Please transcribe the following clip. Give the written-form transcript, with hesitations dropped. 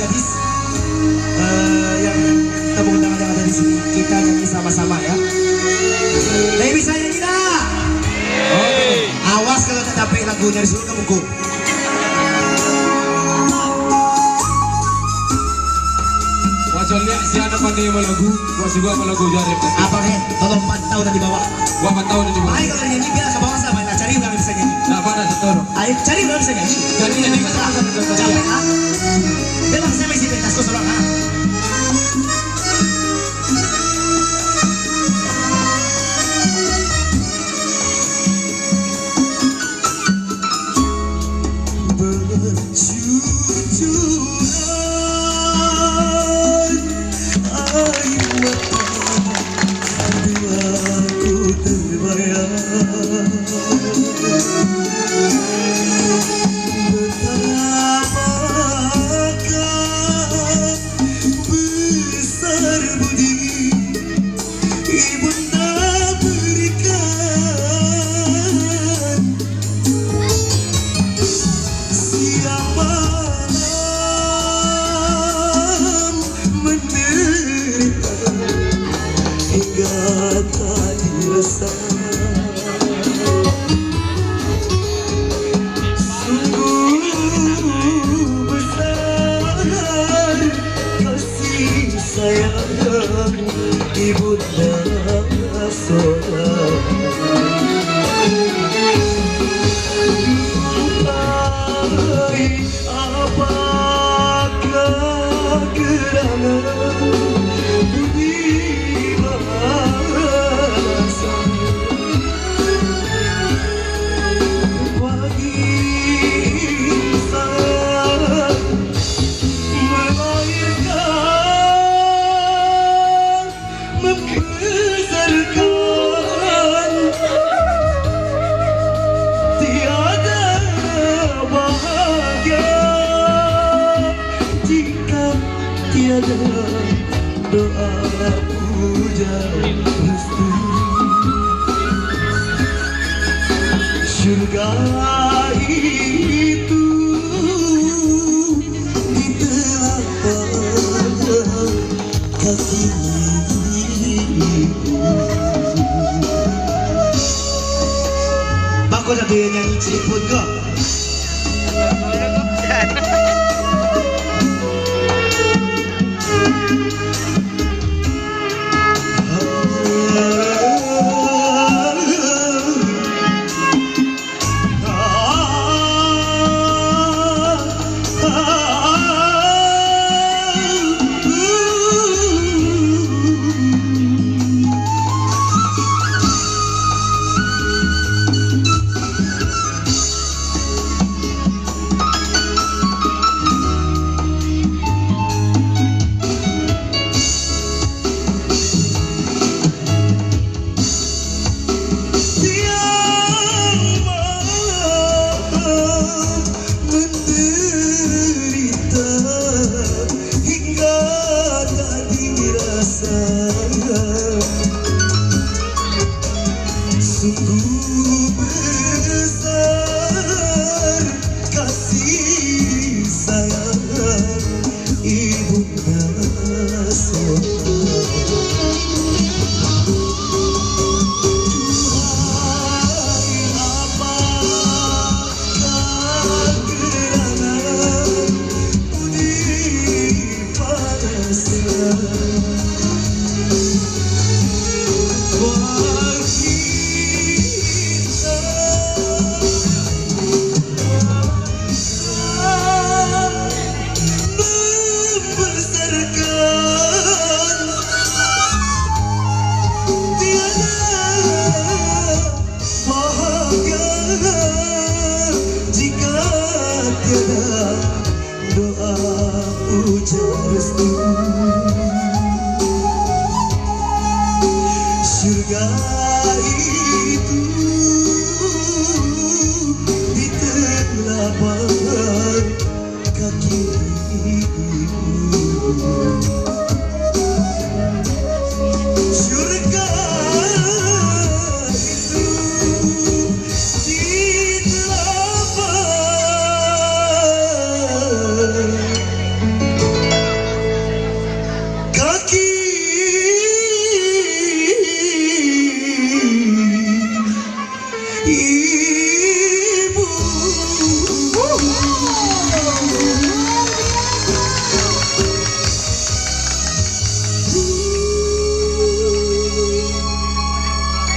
gadis yang tepuk tangan yang ada di sini. Kita nyanyi sama-sama ya. Tapi bisa nyanyi tak? Oke. Awas kalau tak capek lagunya di sini kamu kok. Soalnya si anak pandai lagu, gua juga lagu jarip. Apa nih? Tolong pantau dan di bawah. Gua pantau dan di bawah. Ayo kalau nyanyi biar ke bawah sama. Nah, cari ulang bisa nyanyi. Nah, pada setor. Ayo cari ulang bisa nyanyi. Jadi capek ah. Bilang saya masih pentasku seorang ah. Doa puja restu surga itu di telapak kaki Bagus ada yang nyanyi siput kok. Sungguh besar kasih sayang ibunda doa puja restu surga itu di telapak kaki surga itu di telapak Ikaw